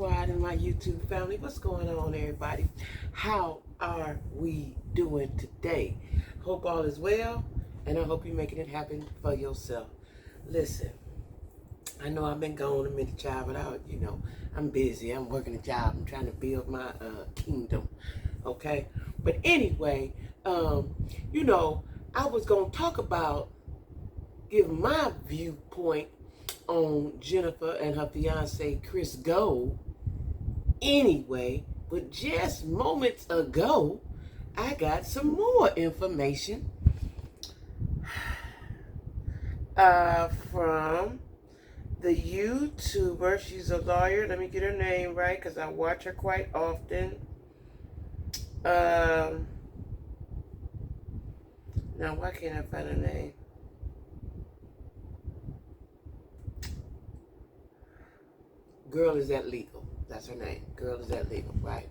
Squad and my YouTube family. What's going on, everybody? How are we doing today? Hope all is well, and I hope you're making it happen for yourself. Listen, I know I've been gone a minute, child, but I'm busy. I'm working a job. I'm trying to build my kingdom, okay? But anyway, I was going to talk about, give my viewpoint on Jennifer and her fiance Chris Gold. Anyway, but just moments ago, I got some more information from the YouTuber. She's a lawyer. Let me get her name right because I watch her quite often. Now, why can't I find her name? Girl Is That Legal. That's her name. Girl Is That Legal, right?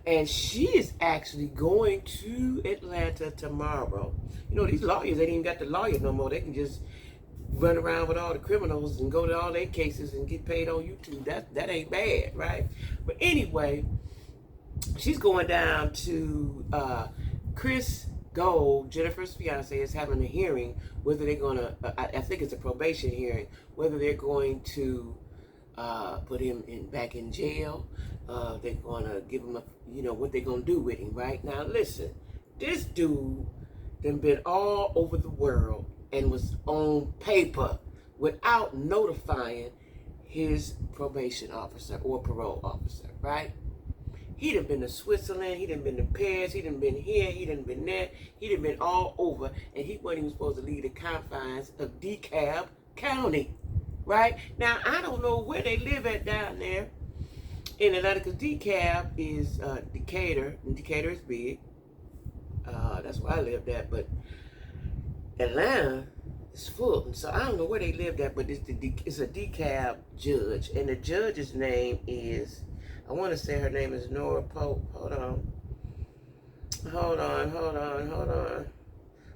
And she is actually going to Atlanta tomorrow. You know, these lawyers, they ain't even got the lawyer no more. They can just run around with all the criminals and go to all their cases and get paid on YouTube. That ain't bad, right? But anyway, she's going down to Chris Gold, Jennifer's fiance, is having a hearing, whether they're going to, I think it's a probation hearing, whether they're going to put him back in jail. They're going to give him what they're going to do with him, right? Now, listen, this dude done been all over the world and was on paper without notifying his probation officer or parole officer, right? He done been to Switzerland, he done been to Paris, he done been here, he done been there, he done been all over, and he wasn't even supposed to leave the confines of DeKalb County. Right? Now, I don't know where they live at down there in Atlanta, because DeKalb is Decatur, and Decatur is big. That's where I lived at, but Atlanta is full. So I don't know where they lived at, but it's a DeKalb judge, and the judge's name is, I want to say her name is Nora Pope. Hold on.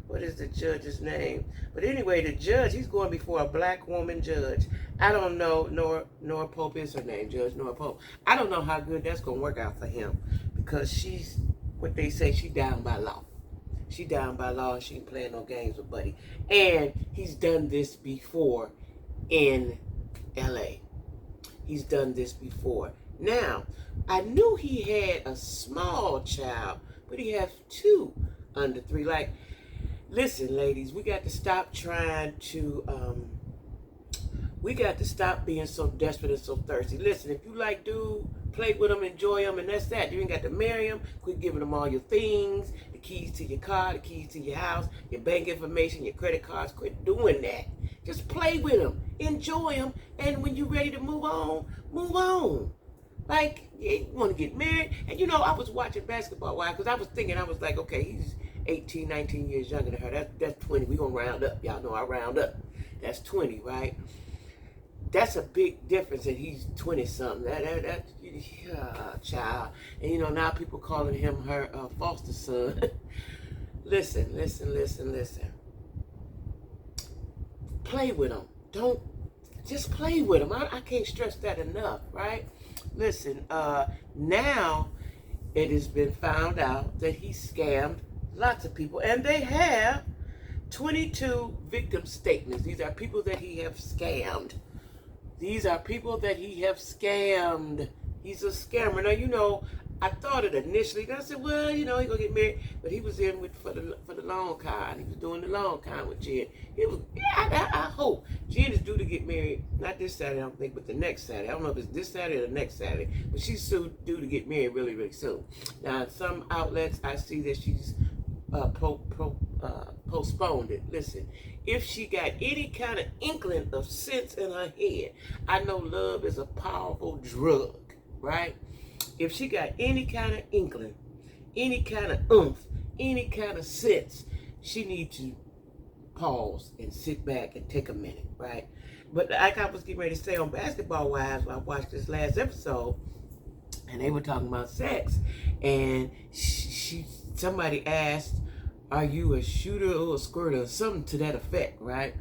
What is the judge's name? But anyway, the judge, he's going before a black woman judge. I don't know. Nora Pope is her name, Judge Nora Pope. I don't know how good that's going to work out for him, because she's, what they say, she down by law. She down by law, and she ain't playing no games with Buddy. And he's done this before in L.A. He's done this before. Now, I knew he had a small child, but he has two under 3. Like, listen, ladies, we got to stop trying to, we got to stop being so desperate and so thirsty. Listen, if you like dude, play with him, enjoy him, and that's that. You ain't got to marry him. Quit giving him all your things, the keys to your car, the keys to your house, your bank information, your credit cards. Quit doing that. Just play with him, enjoy him, and when you're ready to move on, move on. Like, you want to get married. And I was watching Basketball Wives, because I was thinking, I was like, okay, he's 18, 19 years younger than her. That's 20. We're going to round up. Y'all know I round up. That's 20, right? That's a big difference, and he's 20-something. Child. And, now people calling him her foster son. Listen. Play with him. Just play with him. I can't stress that enough, right? Listen, now it has been found out that he scammed lots of people, and they have 22 victim statements. These are people that he have scammed. He's a scammer. Now, I thought it initially. I said, well, he's going to get married. But he was in for the long con. He was doing the long con with Jen. I hope. Jen is due to get married, not this Saturday, I don't think, but the next Saturday. I don't know if it's this Saturday or the next Saturday. But she's due to get married really, really soon. Now, in some outlets, I see that she's postponed it. Listen, if she got any kind of inkling of sense in her head, I know love is a powerful drug, right? If she got any kind of inkling, any kind of oomph, any kind of sense, she needs to pause and sit back and take a minute, right? But like I was getting ready to say on Basketball Wives, I watched this last episode, and they were talking about sex, and somebody asked, are you a shooter or a squirter, or something to that effect, right?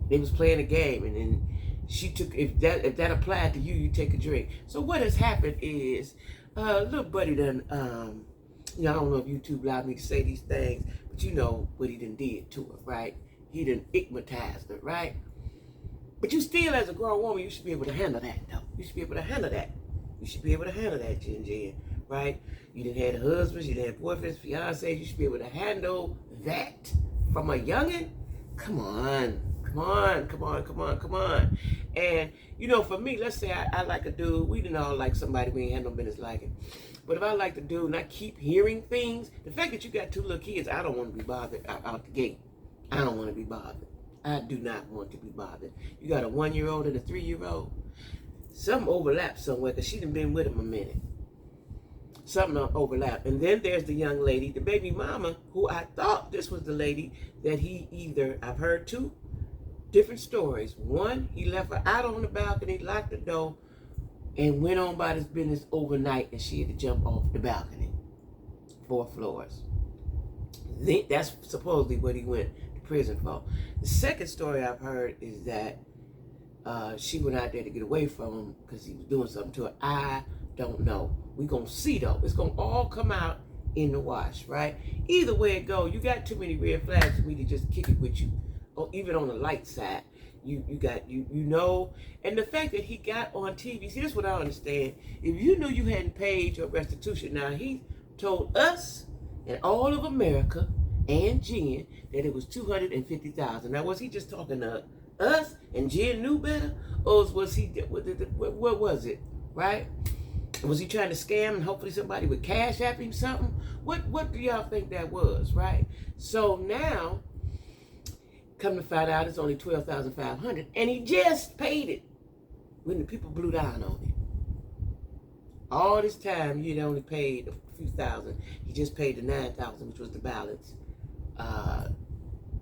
They was playing a game, and then she took, if that applied to you, you take a drink. So what has happened is, little buddy done, I don't know if YouTube allowed me to say these things, but you know what he done did to her, right? He done igmatized her, right? But you still, as a grown woman, you should be able to handle that, though. You should be able to handle that. You should be able to handle that, Jen, right? You done had husbands, you done had boyfriends, fiancés. You should be able to handle that. From a youngin', come on. And, for me, let's say I like a dude. We didn't all like somebody we ain't had no business liking. But if I like the dude and I keep hearing things, the fact that you got 2 little kids, I don't want to be bothered out the gate. I don't want to be bothered. I do not want to be bothered. You got a 1-year-old and a 3-year-old. Something overlaps somewhere because she done been with him a minute. Something overlap. And then there's the young lady, the baby mama, who I thought this was the lady that he either, I've heard 2 different stories. One, he left her out on the balcony, locked the door, and went on about his business overnight, and she had to jump off the balcony. 4 floors. That's supposedly what he went to prison for. The second story I've heard is that she went out there to get away from him because he was doing something to her. I don't know. We're going to see, though. It's going to all come out in the wash, right? Either way it goes, you got too many red flags for me to just kick it with you. Or even on the light side. You know. And the fact that he got on TV, see, this is what I understand. If you knew you hadn't paid your restitution, now he told us and all of America and Jen that it was $250,000. Now, was he just talking to us and Jen knew better? Or was he, what was it, right? Was he trying to scam and hopefully somebody would cash app him something? What do y'all think that was, right? So now, come to find out it's only $12,500, and he just paid it when the people blew down on him. All this time, you'd only paid a few thousand. He just paid the $9,000, which was the balance.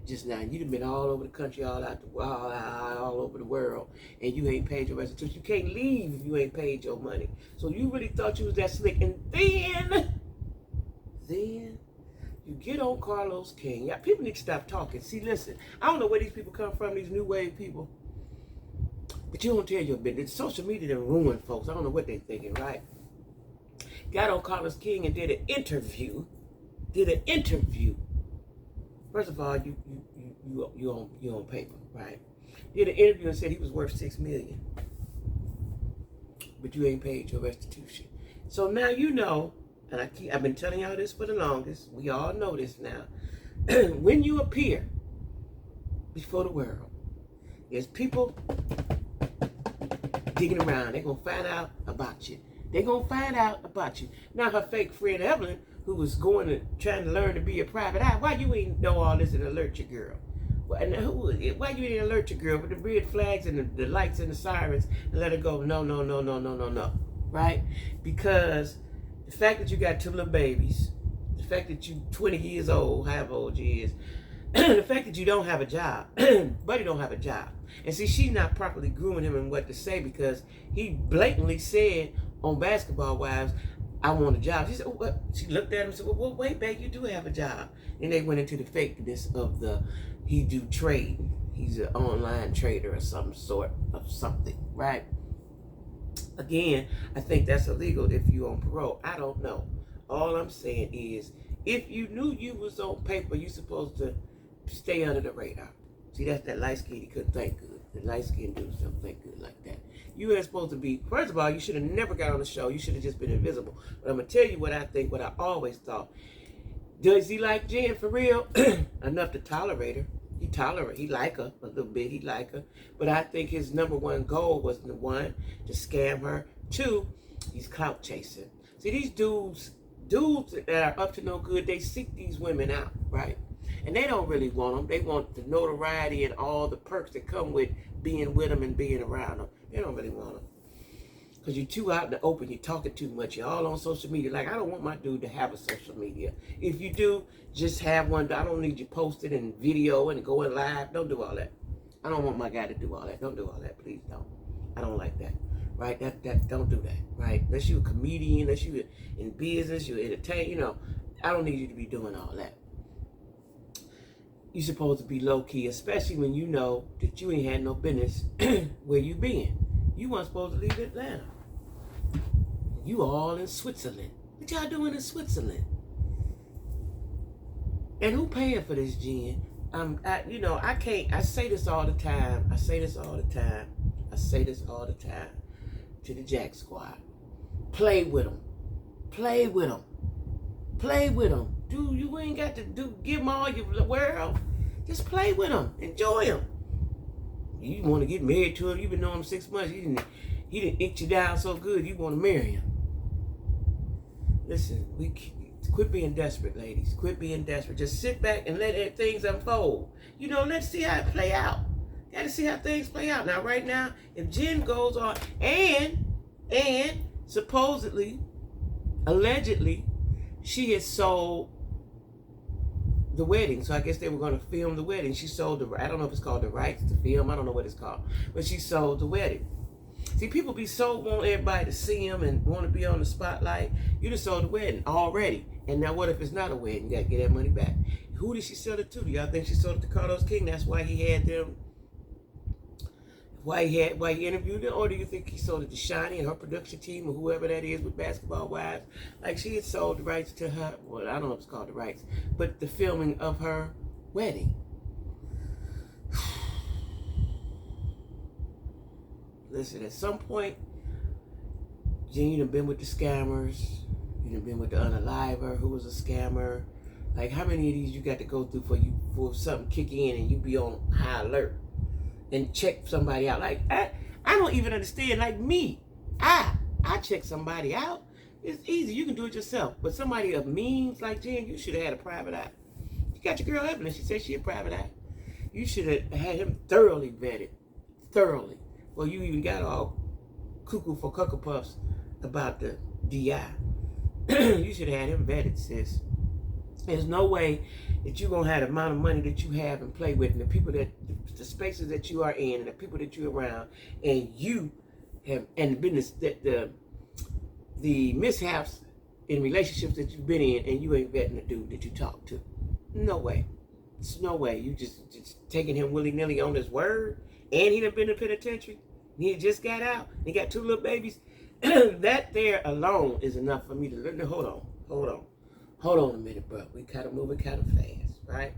Just now, you'd have been all over the country, all over the world, and you ain't paid your restitution. You can't leave if you ain't paid your money. So you really thought you was that slick, and then you get on Carlos King. Yeah, people need to stop talking. See, listen, I don't know where these people come from, these new wave people, but you don't tell your business. Social media done ruined folks. I don't know what they're thinking, right? Got on Carlos King and did an interview. First of all, you on paper, right? Did an interview and said he was worth $6 million, but you ain't paid your restitution. So now you know. And I've been telling y'all this for the longest. We all know this now. When you appear before the world, there's people digging around. They're going to find out about you. Now, her fake friend Evelyn, who was trying to learn to be a private eye, why you ain't know all this and alert your girl? Why you ain't alert your girl with the red flags and the lights and the sirens and let her go? No. Right? Because the fact that you got 2 little babies, the fact that you 20 years old, however old you is, the fact that you don't have a job, Buddy don't have a job. And see, she's not properly grooming him in what to say because he blatantly said on Basketball Wives, I want a job. She said, what? She looked at him and said, well, wait, babe, you do have a job. And they went into the fakeness of he do trade. He's an online trader or some sort of something, right? Again, I think that's illegal if you're on parole. I don't know. All I'm saying is, if you knew you was on paper, you're supposed to stay under the radar. See, that's that light skin, he couldn't think good. The light skin dudes don't think good like that. You ain't supposed to be, first of all, you should have never got on the show. You should have just been invisible. But I'm going to tell you what I think, what I always thought. Does he like Jen for real? Enough to tolerate her. He like her a little bit. He like her. But I think his number one goal was, 1, to scam her. 2, he's clout chasing. See, these dudes that are up to no good, they seek these women out, right? And they don't really want them. They want the notoriety and all the perks that come with being with them and being around them. They don't really want them. Because you're too out in the open, you're talking too much, you're all on social media. Like, I don't want my dude to have a social media. If you do, just have one. I don't need you posted and video and going live. Don't do all that. I don't want my guy to do all that. Don't do all that, please don't. I don't like that, right? Don't do that, right? Unless you're a comedian, unless you're in business, you're entertaining, I don't need you to be doing all that. you're supposed to be low-key, especially when you know that you ain't had no business where you been. You weren't supposed to leave Atlanta. You all in Switzerland. What y'all doing in Switzerland? And who paying for this, Jen? I can't. I say this all the time. I say this all the time to the Jack Squad. Play with them. Play with them. Play with them. Dude, you ain't got to give them all your world. Just play with them. Enjoy them. You want to get married to him. You've been knowing him 6 months. He didn't itch you down so good. You want to marry him. Listen, quit being desperate, ladies. Quit being desperate. Just sit back and let things unfold. Let's see how it play out. Got to see how things play out. Now, right now, if Jen goes on and supposedly, allegedly, she has sold the wedding. So I guess they were going to film the wedding. She sold I don't know if it's called the rights to film. I don't know what it's called. But she sold the wedding. See, people want everybody to see them and want to be on the spotlight. You just sold the wedding already. And now what if it's not a wedding? You got to get that money back. Who did she sell it to? Do y'all think she sold it to Carlos King? That's why he had them. Why he interviewed them? Or do you think he sold it to Shani and her production team or whoever that is with Basketball Wives? Like, she had sold the rights to her. Well, I don't know if it's called the rights. But the filming of her wedding. Listen, at some point, Jen, you done been with the scammers. You done been with the unaliver who was a scammer. Like, how many of these you got to go through for something kick in and you be on high alert and check somebody out? Like, I don't even understand. Like me, I check somebody out. It's easy. You can do it yourself. But somebody of means like Jen, you should have had a private eye. You got your girl Evelyn. She said she a private eye. You should have had him thoroughly vetted. Thoroughly. Well, you even got all cuckoo for Cuckoo Puffs about the DI. You should have had him vetted, sis. There's no way that you're going to have the amount of money that you have and play with and the spaces that you are in and the people that you're around and you have, and the business, the mishaps in relationships that you've been in and you ain't vetting the dude that you talk to. No way. It's no way. You just taking him willy-nilly on his word. And he done been in the penitentiary. He just got out. He got 2 little babies. That there alone is enough for me to hold on a minute, bro. We kind of moving kind of fast, right?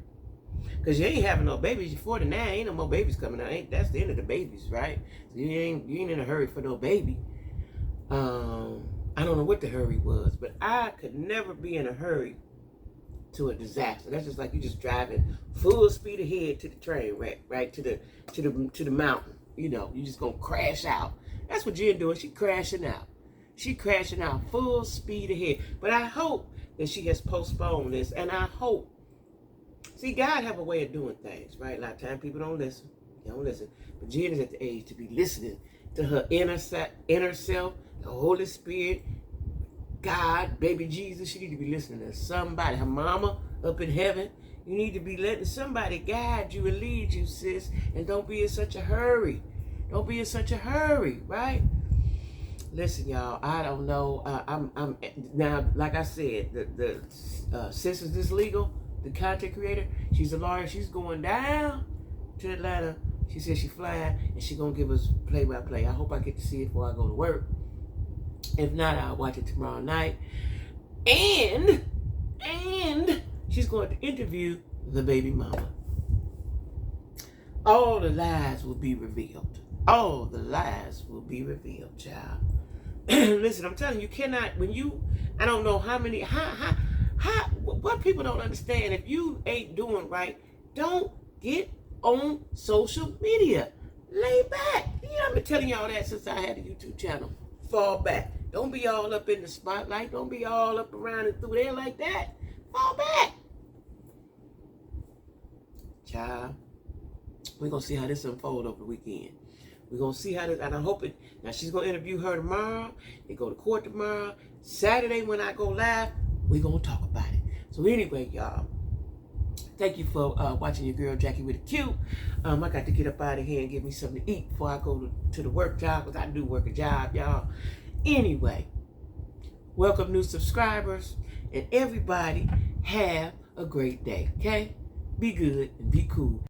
Because you ain't having no babies. You're 49. Ain't no more babies coming out. That's the end of the babies, right? So you ain't in a hurry for no baby. I don't know what the hurry was, but I could never be in a hurry to a disaster. That's just like you just driving full speed ahead to the train wreck, right? To the mountain. You just gonna crash out. That's what Jen doing. She crashing out. She crashing out full speed ahead. But I hope that she has postponed this, and I hope. See, God have a way of doing things, right? A lot of times people don't listen. They don't listen. But Jen is at the age to be listening to her inner self, the Holy Spirit, God, baby Jesus. She need to be listening to somebody. Her mama up in heaven. You need to be letting somebody guide you and lead you, sis. And don't be in such a hurry. Don't be in such a hurry, right? Listen, y'all. I don't know. I'm now, like I said, the sis is this legal. The content creator. She's a lawyer. She's going down to Atlanta. She said she's flying and she's gonna give us play-by-play. I hope I get to see it before I go to work. If not, I'll watch it tomorrow night. And she's going to interview the baby mama. All the lies will be revealed. All the lies will be revealed, child. Listen, I'm telling you, cannot, I don't know how many, what people don't understand, if you ain't doing right, don't get on social media. Lay back. I've been telling y'all that since I had a YouTube channel. Fall back. Don't be all up in the spotlight. Don't be all up around and through there like that. Fall back. Child, we're going to see how this unfolds over the weekend. We're going to see how this, and I hope it, now she's going to interview her tomorrow. They go to court tomorrow. Saturday when I go live, we're going to talk about it. So anyway, y'all, thank you for watching your girl Jackie with a Q. I got to get up out of here and get me something to eat before I go to the work job, because I do work a job, y'all. Anyway, welcome new subscribers, and everybody have a great day, okay? be good, and be cool.